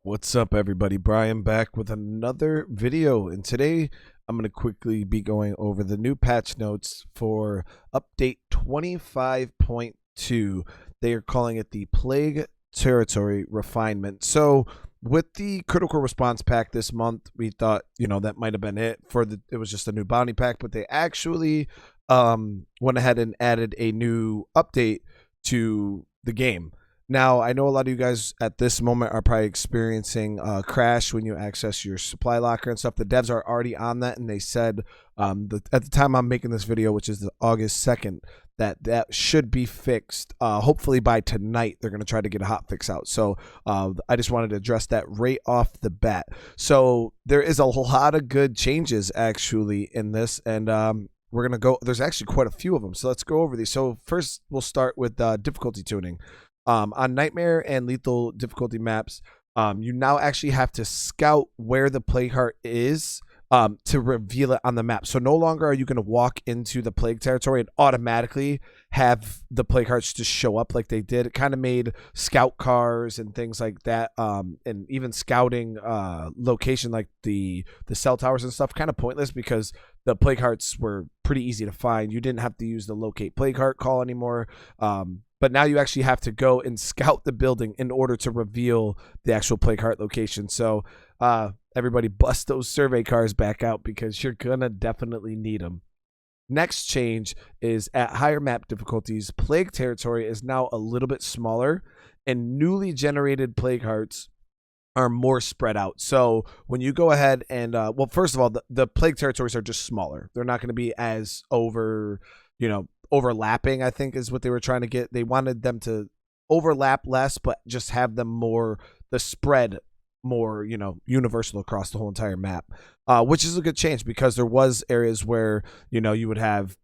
What's up, everybody? Brian back with another video, and today I'm going to quickly be going over the new patch notes for update 25.2. They are calling it the Plague Territory Refinement. So with the critical response pack this month, we thought, that might have been it it was just a new bounty pack, but they actually went ahead and added a new update to the game. Now, I know a lot of you guys at this moment are probably experiencing a crash when you access your supply locker and stuff. The devs are already on that, and they said at the time I'm making this video, which is August 2nd, that should be fixed. Hopefully by tonight, they're going to try to get a hot fix out. So I just wanted to address that right off the bat. So there is a lot of good changes actually in this, and we're going to go. There's actually quite a few of them. So let's go over these. So first, we'll start with difficulty tuning. On Nightmare and Lethal difficulty maps, you now actually have to scout where the plague heart is to reveal it on the map. So no longer are you going to walk into the plague territory and automatically have the plague hearts just show up like they did. It kind of made scout cars and things like that, and even scouting location like the cell towers and stuff kind of pointless because the plague hearts were pretty easy to find. You didn't have to use the locate plague heart call anymore. But now you actually have to go and scout the building in order to reveal the actual plague heart location. So everybody bust those survey cars back out because you're going to definitely need them. Next change is at higher map difficulties, plague territory is now a little bit smaller and newly generated plague hearts are more spread out. So when you go ahead and, well, first of all, the plague territories are just smaller. They're not going to be as overlapping, I think is what they were trying to get. They wanted them to overlap less, but just have them the spread more, universal across the whole entire map, which is a good change because there was areas where, you would have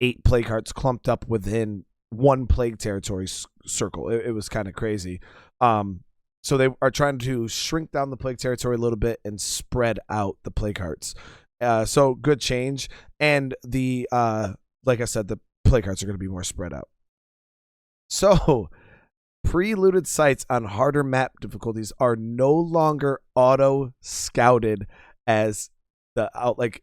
8 plague hearts clumped up within one plague territory circle. It was kind of crazy. So they are trying to shrink down the plague territory a little bit and spread out the plague hearts. So good change. And like I said, the plague hearts are going to be more spread out. So pre-looted sites on harder map difficulties are no longer auto scouted as like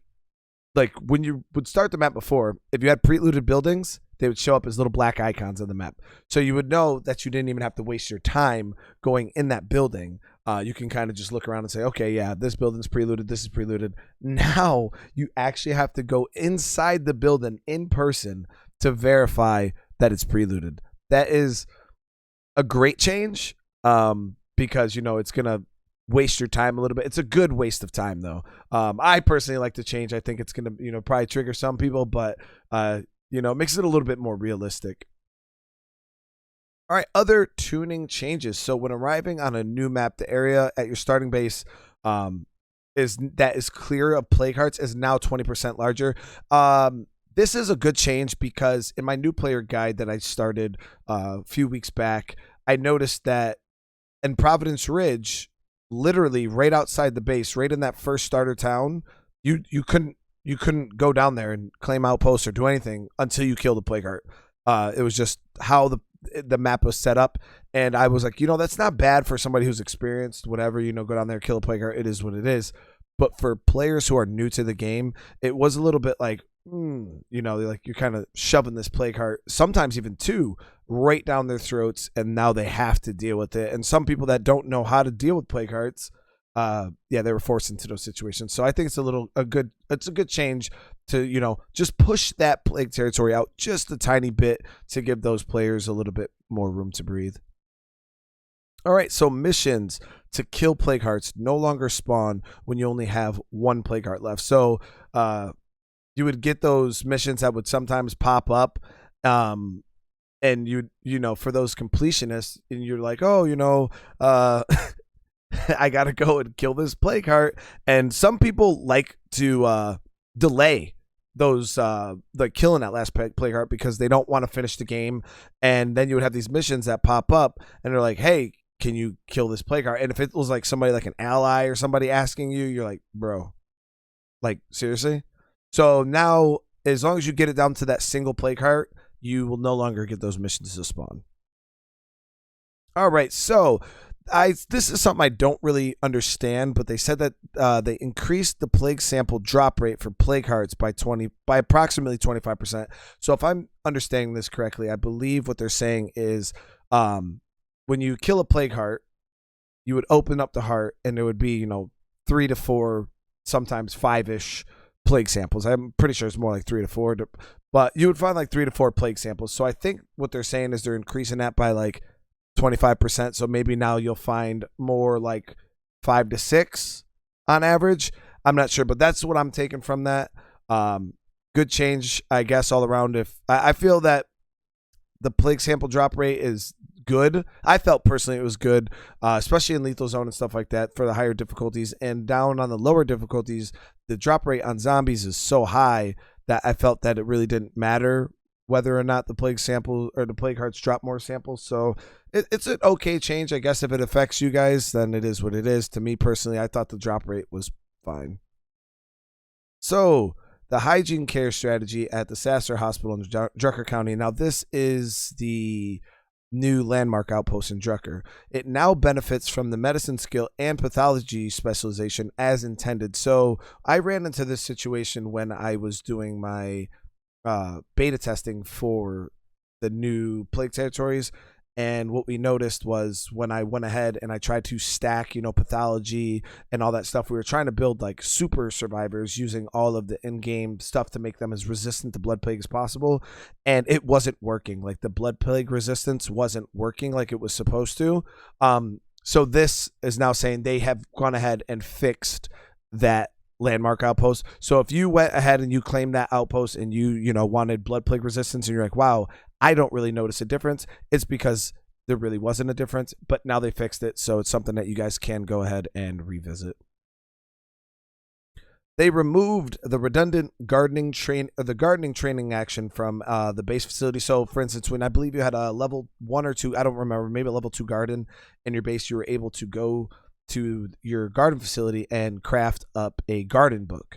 when you would start the map before, if you had pre-looted buildings, they would show up as little black icons on the map. So you would know that you didn't even have to waste your time going in that building. You can kind of just look around and say, okay, yeah, this building's pre-looted, this is pre-looted. Now you actually have to go inside the building in person to verify that it's pre-looted. That is a great change because, it's going to waste your time a little bit. It's a good waste of time, though. I personally like the change. I think it's going to, probably trigger some people, but, makes it a little bit more realistic. All right, other tuning changes. So when arriving on a new map, the area at your starting base is clear of plague hearts is now 20% larger. This is a good change because in my new player guide that I started a few weeks back, I noticed that in Providence Ridge, literally right outside the base, right in that first starter town, you couldn't go down there and claim outposts or do anything until you kill the plague heart. It was just how the map was set up, and I was like, that's not bad for somebody who's experienced, whatever, go down there, kill a plague heart. It is what it is. But for players who are new to the game, it was a little bit like, like you're kind of shoving this plague heart, sometimes even 2, right down their throats, and now they have to deal with it. And some people that don't know how to deal with plague hearts, they were forced into those situations. So I think it's a good change to, just push that plague territory out just a tiny bit to give those players a little bit more room to breathe. All right, so missions to kill plague hearts no longer spawn when you only have 1 plague heart left. So you would get those missions that would sometimes pop up, and for those completionists, and you're like, oh, I gotta go and kill this plague heart. And some people like to delay those like killing that last plague heart because they don't want to finish the game. And then you would have these missions that pop up and they're like, hey, can you kill this plague heart? And if it was like somebody like an ally or somebody asking you, you're like, bro, like seriously? So now as long as you get it down to that single plague heart, you will no longer get those missions to spawn. All right, so this is something I don't really understand, but they said that they increased the plague sample drop rate for plague hearts by approximately 25%. So if I'm understanding this correctly, I believe what they're saying is when you kill a plague heart, you would open up the heart and there would be 3 to 4, sometimes 5-ish plague samples. I'm pretty sure it's more like 3 to 4, but you would find like 3 to 4 plague samples. So I think what they're saying is they're increasing that by like 25%. So maybe now you'll find more like 5 to 6 on average. I'm not sure, but that's what I'm taking from that. Good change, I guess, all around. If I feel that the plague sample drop rate is good. I felt personally it was good, especially in lethal zone and stuff like that for the higher difficulties. And down on the lower difficulties, the drop rate on zombies is so high that I felt that it really didn't matter whether or not the plague sample or the plague hearts drop more samples. So it's an okay change. I guess if it affects you guys, then it is what it is. To me personally, I thought the drop rate was fine. So the hygiene care strategy at the Sasser Hospital in Drucker County. Now this is the new landmark outpost in Drucker. It now benefits from the medicine skill and pathology specialization as intended. So I ran into this situation when I was doing my beta testing for the new plague territories, and what we noticed was when I went ahead and I tried to stack pathology and all that stuff, we were trying to build like super survivors using all of the in-game stuff to make them as resistant to blood plague as possible, and it wasn't working. Like the blood plague resistance wasn't working like it was supposed to. So this is now saying they have gone ahead and fixed that landmark outpost. So if you went ahead and you claimed that outpost and you wanted blood plague resistance and you're like, wow, I don't really notice a difference, it's because there really wasn't a difference, but now they fixed it. So it's something that you guys can go ahead and revisit. They removed the redundant gardening training action from the base facility. So for instance, when I believe you had a level 1 or 2, I don't remember, maybe a level 2 garden in your base, you were able to go to your garden facility and craft up a garden book.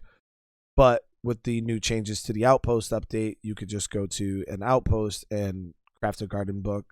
But with the new changes to the outpost update, you could just go to an outpost and craft a garden book.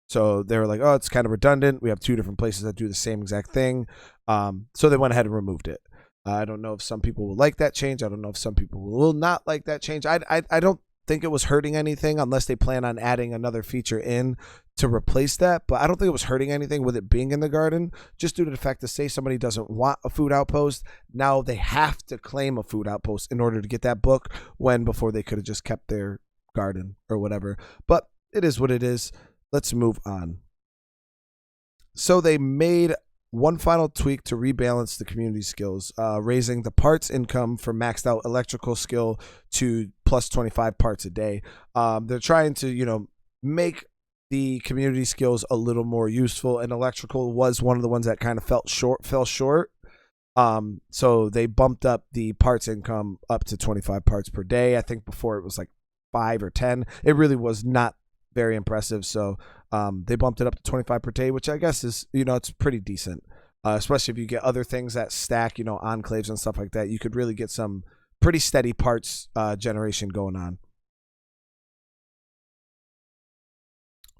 So they were like, oh, it's kind of redundant. We have 2 different places that do the same exact thing. So they went ahead and removed it. I don't know if some people will like that change. I don't know if some people will not like that change. I don't think it was hurting anything unless they plan on adding another feature in to replace that, but I don't think it was hurting anything with it being in the garden, just due to the fact that say somebody doesn't want a food outpost, now they have to claim a food outpost in order to get that book, when before they could have just kept their garden or whatever. But it is what it is. Let's move on. So they made one final tweak to rebalance the community skills, raising the parts income for maxed out electrical skill to plus 25 parts a day. They're trying to, make the community skills a little more useful, and electrical was one of the ones that kind of fell short. So they bumped up the parts income up to 25 parts per day. I think before it was like 5 or 10. It really was not very impressive. So they bumped it up to 25 per day, which I guess is, it's pretty decent. Especially if you get other things that stack, enclaves and stuff like that, you could really get some pretty steady parts generation going on.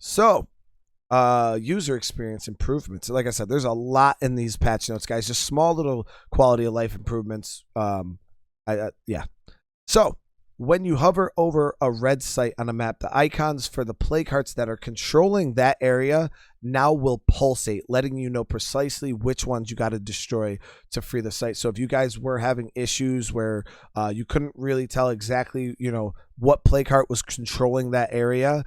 So, user experience improvements. Like I said, there's a lot in these patch notes, guys. Just small little quality of life improvements. Yeah. So, when you hover over a red site on a map, the icons for the plague hearts that are controlling that area now will pulsate, letting you know precisely which ones you got to destroy to free the site. So if you guys were having issues where you couldn't really tell exactly, what plague heart was controlling that area,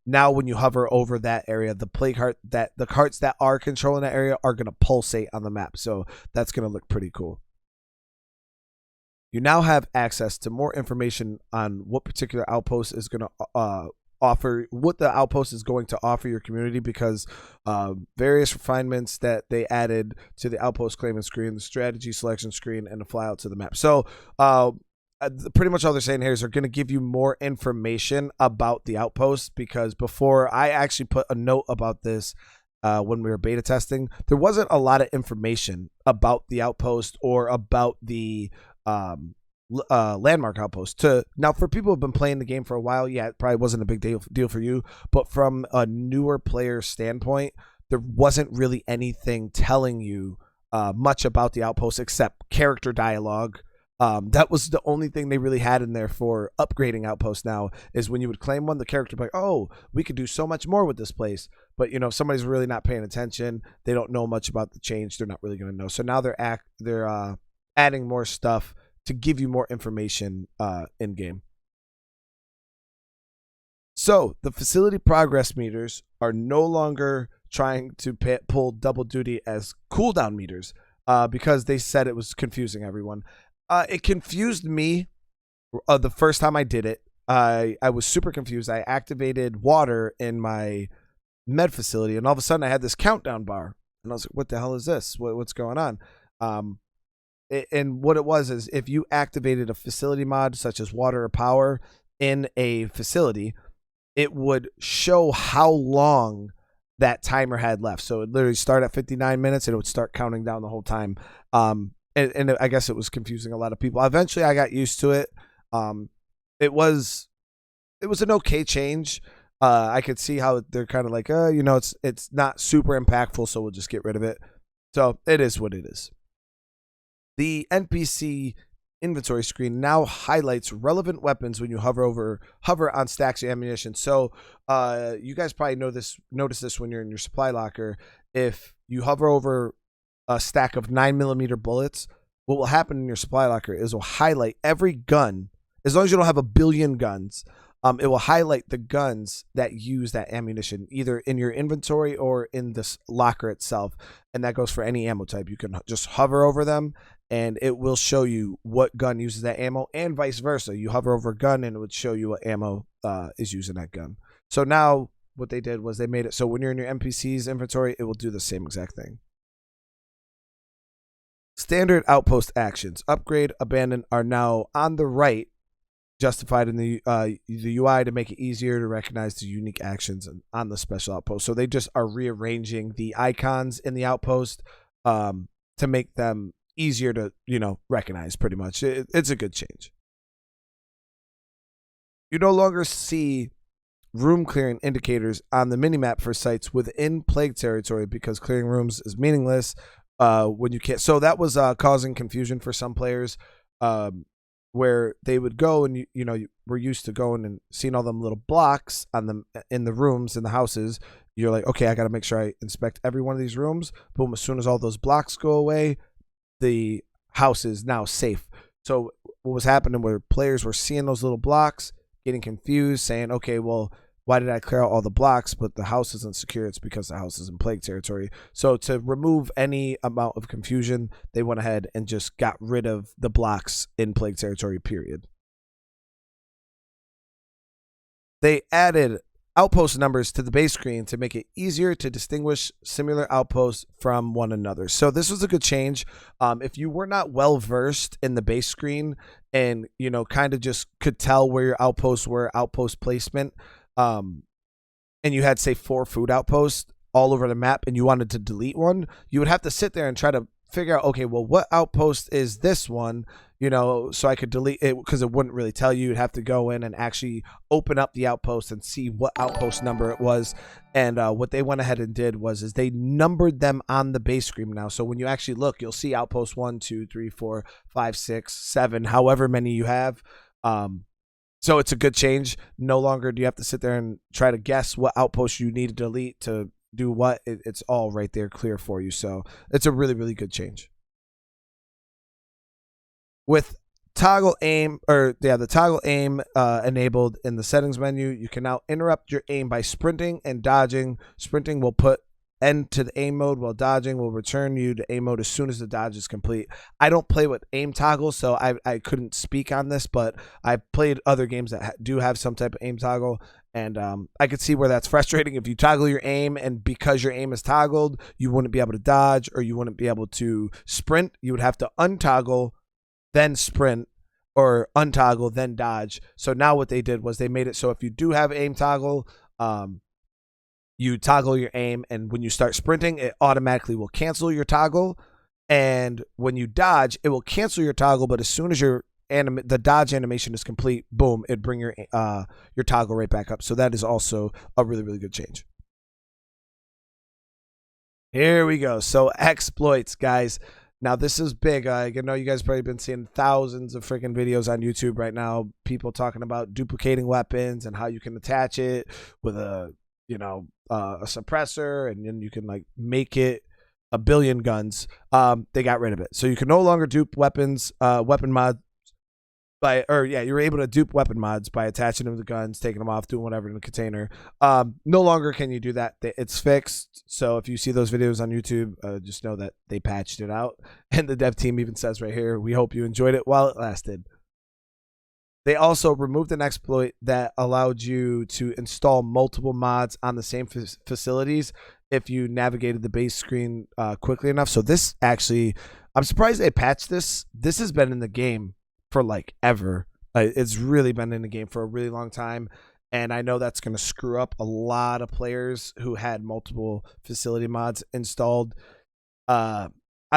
now when you hover over that area, the hearts that are controlling that area are going to pulsate on the map. So that's going to look pretty cool. You now have access to more information on what particular outpost is going to offer, what the outpost is going to offer your community, because various refinements that they added to the outpost claimant screen, the strategy selection screen, and the flyout to the map. So pretty much all they're saying here is they're going to give you more information about the outpost, because before I actually put a note about this when we were beta testing, there wasn't a lot of information about the outpost or about the landmark outpost. Now for people who've been playing the game for a while, yeah, it probably wasn't a big deal for you, but from a newer player standpoint, there wasn't really anything telling you much about the outpost except character dialogue. That was the only thing they really had in there for upgrading outposts now, is when you would claim one, the character would be like, oh, we could do so much more with this place. But, if somebody's really not paying attention, they don't know much about the change, they're not really going to know. So now they're adding more stuff to give you more information in game. So the facility progress meters are no longer trying to pull double duty as cooldown meters because they said it was confusing everyone. It confused me the first time I did it. I was super confused. I activated water in my med facility, and all of a sudden I had this countdown bar, and I was like, "What the hell is this? What's going on?" And what it was is, if you activated a facility mod such as water or power in a facility, it would show how long that timer had left. So it literally started at 59 minutes and it would start counting down the whole time. And I guess it was confusing a lot of people. Eventually I got used to it. It was an okay change. I could see how they're kind of like, it's not super impactful, so we'll just get rid of it. So it is what it is. The NPC inventory screen now highlights relevant weapons when you hover on stacks of ammunition. So you guys probably notice this when you're in your supply locker. If you hover over a stack of 9mm bullets, what will happen in your supply locker is it will highlight every gun. As long as you don't have a billion guns, it will highlight the guns that use that ammunition, either in your inventory or in this locker itself. And that goes for any ammo type. You can just hover over them and it will show you what gun uses that ammo, and vice versa. You hover over a gun and it would show you what ammo is using that gun. So now what they did was they made it so when you're in your NPC's inventory, it will do the same exact thing. Standard outpost actions, upgrade, abandon, are now on the right, justified in the UI to make it easier to recognize the unique actions on the special outpost. So they just are rearranging the icons in the outpost to make them easier to recognize. Pretty much, it's a good change. You no longer see room clearing indicators on the minimap for sites within plague territory because clearing rooms is meaningless when you can't. So that was causing confusion for some players, where they would go and you were used to going and seeing all them little blocks on them in the rooms in the houses. You're like, okay, I got to make sure I inspect every one of these rooms. Boom! As soon as all those blocks go away, the house is now safe. So what was happening where players were seeing those little blocks, getting confused, saying, okay, well, why did I clear out all the blocks but the house isn't secure? It's because the house is in plague territory. So to remove any amount of confusion, they went ahead and just got rid of the blocks in plague territory, period. They added outpost numbers to the base screen to make it easier to distinguish similar outposts from one another. So this was a good change. If you were not well versed in the base screen and kind of just could tell where your outposts were, outpost placement, and you had, say, 4 food outposts all over the map and you wanted to delete one, you would have to sit there and try to figure out, okay, well, what outpost is this one, so I could delete it, because it wouldn't really tell you. You'd have to go in and actually open up the outpost and see what outpost number it was. And what they went ahead and did was they numbered them on the base screen now. So when you actually look, you'll see outpost 1, 2, 3, 4, 5, 6, 7, however many you have. So it's a good change. No longer do you have to sit there and try to guess what outpost you need to delete to do what. It's all right there, clear for you. So it's a really, really good change. With toggle aim, the toggle aim enabled in the settings menu, you can now interrupt your aim by sprinting and dodging. Sprinting will put end to the aim mode, while dodging will return you to aim mode as soon as the dodge is complete. I don't play with aim toggle, so I couldn't speak on this, but I played other games that do have some type of aim toggle, and I could see where that's frustrating. If you toggle your aim, and because your aim is toggled, you wouldn't be able to dodge, or you wouldn't be able to sprint. You would have to untoggle, then sprint, or untoggle, then dodge. So now what they did was they made it so if you do have aim toggle, you toggle your aim, and when you start sprinting, it automatically will cancel your toggle. And when you dodge, it will cancel your toggle, but as soon as the dodge animation is complete, boom, it'd bring your toggle right back up. So that is also a really, really good change. Here we go. So exploits, guys. Now this is big. I know you guys probably been seeing thousands of freaking videos on YouTube right now. People talking about duplicating weapons and how you can attach it with a a suppressor, and then you can like make it a billion guns. They got rid of it, so you can no longer dupe weapons, weapon mod you're able to dupe weapon mods by attaching them to guns, taking them off, doing whatever in the container. No longer can you do that. It's fixed. So if you see those videos on YouTube, just know that they patched it out. And the dev team even says right here, we hope you enjoyed it while it lasted. They also removed an exploit that allowed you to install multiple mods on the same facilities if you navigated the base screen quickly enough. So this actually, I'm surprised they patched this. This has been in the game for like ever. It's really been in the game for a really long time, and I know that's going to screw up a lot of players who had multiple facility mods installed. I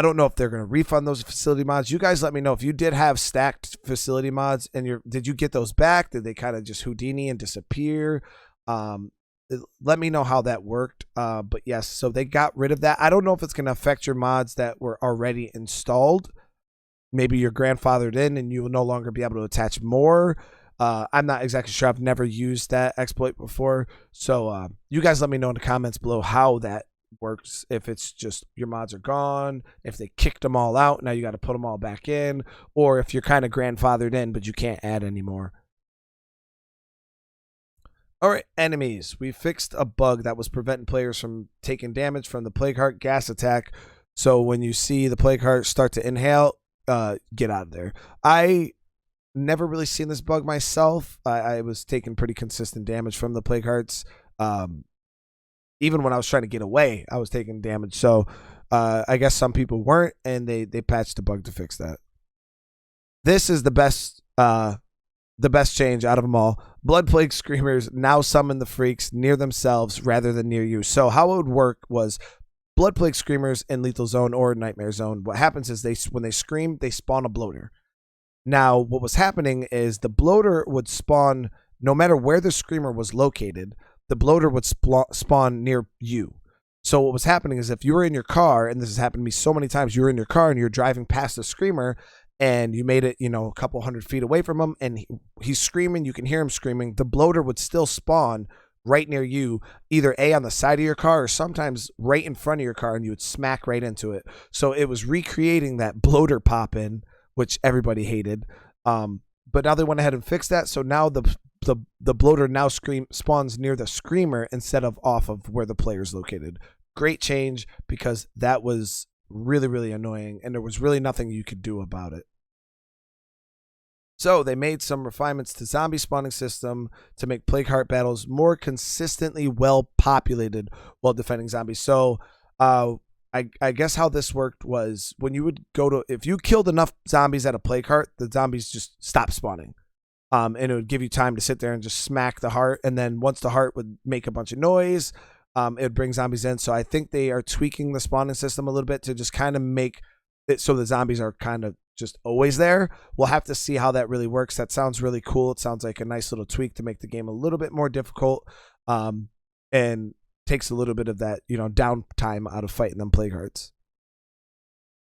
don't know if they're going to refund those facility mods. You guys let me know if you did have stacked facility mods, and did you get those back? Did they kind of just Houdini and disappear? Let me know how that worked. But yes, so they got rid of that. I don't know if it's going to affect your mods that were already installed. Maybe you're grandfathered in and you will no longer be able to attach more. I'm not exactly sure. I've never used that exploit before. So you guys let me know in the comments below how that works. If it's just your mods are gone, if they kicked them all out, now you got to put them all back in, or if you're kind of grandfathered in but you can't add anymore. All right, enemies. We fixed a bug that was preventing players from taking damage from the Plague Heart gas attack. So when you see the Plague Heart start to inhale, get out of there. I never really seen this bug myself. I was taking pretty consistent damage from the Plague Hearts. Even when I was trying to get away, I was taking damage. So I guess some people weren't, and they patched the bug to fix that. This is the best change out of them all. Blood Plague Screamers now summon the freaks near themselves rather than near you. So how it would work was Blood Plague Screamers in Lethal Zone or Nightmare Zone, what happens is when they scream, they spawn a bloater. Now, what was happening is the bloater would spawn no matter where the screamer was located. The bloater would spawn near you. So what was happening is if you were in your car, and this has happened to me so many times, you were in your car and you're driving past the screamer, and you made it, a couple 100 feet away from him, and he's screaming, you can hear him screaming, the bloater would still spawn right near you, either on the side of your car or sometimes right in front of your car, and you would smack right into it. So it was recreating that bloater pop-in, which everybody hated. But now they went ahead and fixed that. So now the bloater now spawns near the screamer instead of off of where the player's located. Great change, because that was really, really annoying, and there was really nothing you could do about it. So they made some refinements to zombie spawning system to make Plague Heart battles more consistently well populated while defending zombies. So I guess how this worked was when you would if you killed enough zombies at a Plague Heart, the zombies just stopped spawning. And it would give you time to sit there and just smack the heart. And then once the heart would make a bunch of noise, it would bring zombies in. So I think they are tweaking the spawning system a little bit to just kind of make it so the zombies are kind of just always there. We'll have to see how that really works. That sounds really cool. It sounds like a nice little tweak to make the game a little bit more difficult, and takes a little bit of that downtime out of fighting them Plague Hearts.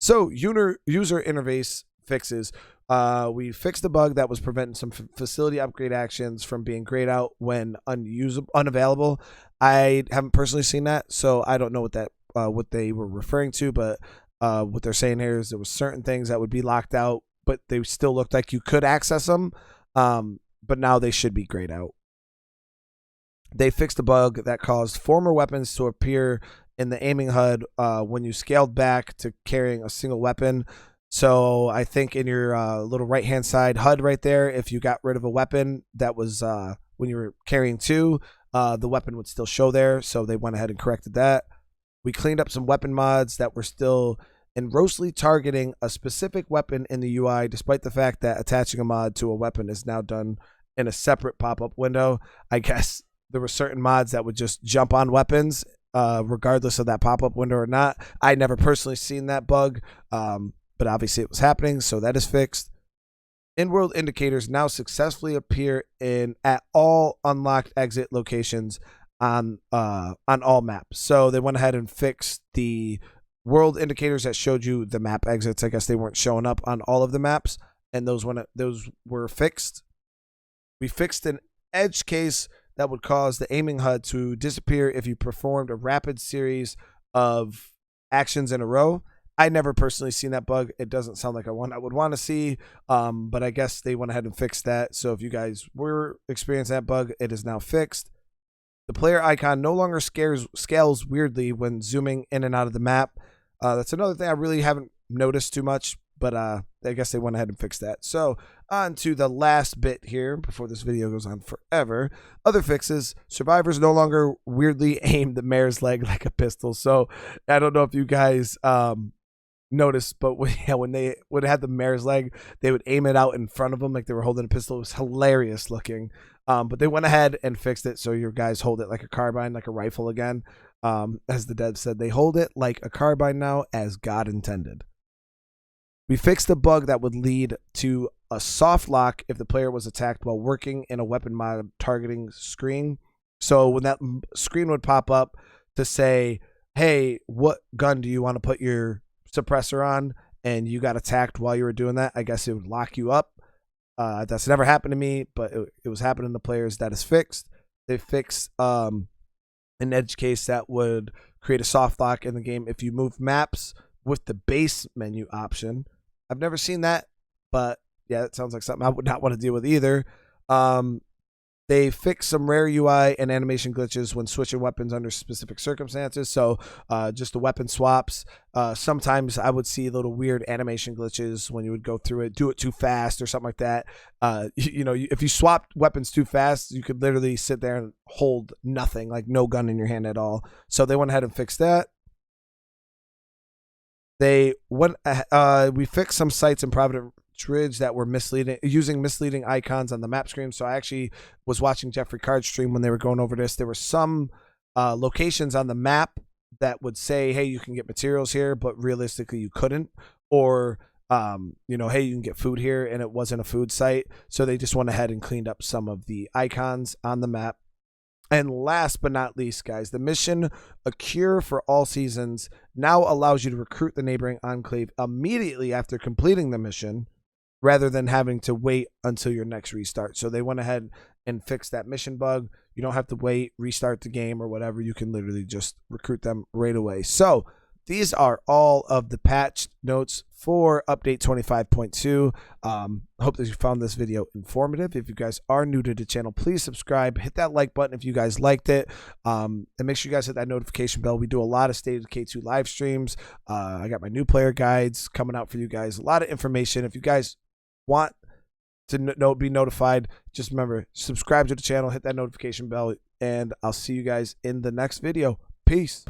So user interface fixes. We fixed the bug that was preventing some facility upgrade actions from being grayed out when unavailable. I haven't personally seen that, so I don't know what they were referring to, but what they're saying here is there was certain things that would be locked out, but they still looked like you could access them. But now they should be grayed out. They fixed a bug that caused former weapons to appear in the aiming HUD when you scaled back to carrying a single weapon. So I think in your little right-hand side HUD right there, if you got rid of a weapon that was when you were carrying two, the weapon would still show there. So they went ahead and corrected that. We cleaned up some weapon mods that were still engrossly targeting a specific weapon in the UI, despite the fact that attaching a mod to a weapon is now done in a separate pop-up window. I guess there were certain mods that would just jump on weapons regardless of that pop-up window or not. I never personally seen that bug, but obviously it was happening, so that is fixed. In-world indicators now successfully appear at all unlocked exit locations on all maps. So they went ahead and fixed the world indicators that showed you the map exits. I guess they weren't showing up on all of the maps, and those were fixed. We fixed an edge case that would cause the aiming HUD to disappear if you performed a rapid series of actions in a row. I never personally seen that bug. It doesn't sound like one I would want to see, but I guess they went ahead and fixed that. So if you guys were experiencing that bug, it is now fixed. The player icon no longer scales weirdly when zooming in and out of the map. That's another thing I really haven't noticed too much, but I guess they went ahead and fixed that. So on to the last bit here before this video goes on forever. Other fixes: survivors no longer weirdly aim the mare's leg like a pistol. So I don't know if you guys noticed, but when they would have the mare's leg, they would aim it out in front of them like they were holding a pistol. It was hilarious looking. But they went ahead and fixed it so your guys hold it like a carbine, like a rifle again. As the dev said, they hold it like a carbine now, as God intended. We fixed a bug that would lead to a soft lock if the player was attacked while working in a weapon mod targeting screen. So when that screen would pop up to say, hey, what gun do you want to put your suppressor on, and you got attacked while you were doing that, I guess it would lock you up. That's never happened to me, but it was happening to players. That is fixed. They fixed an edge case that would create a soft lock in the game if you move maps with the base menu option. I've never seen that, but yeah, it sounds like something I would not want to deal with either. They fix some rare UI and animation glitches when switching weapons under specific circumstances. So just the weapon swaps. Sometimes I would see little weird animation glitches when you would go through it, do it too fast or something like that. If you swapped weapons too fast, you could literally sit there and hold nothing, like no gun in your hand at all. So they went ahead and fixed that. We fixed some sites in Providence Ridge that were using misleading icons on the map screen. So I actually was watching Jeffrey Card's stream when they were going over this. There were some locations on the map that would say, hey, you can get materials here, but realistically you couldn't. Or hey, you can get food here, and it wasn't a food site. So they just went ahead and cleaned up some of the icons on the map. And last but not least, guys, the mission, A Cure for All Seasons, now allows you to recruit the neighboring enclave immediately after completing the mission, rather than having to wait until your next restart. So they went ahead and fixed that mission bug. You don't have to wait, restart the game or whatever. You can literally just recruit them right away. So these are all of the patch notes for update 25.2. I hope that you found this video informative. If you guys are new to the channel, please subscribe. Hit that like button if you guys liked it. And make sure you guys hit that notification bell. We do a lot of State of Decay 2 live streams. I got my new player guides coming out for you guys. A lot of information. If you guys want to be notified, just remember, subscribe to the channel, hit that notification bell, and I'll see you guys in the next video. Peace.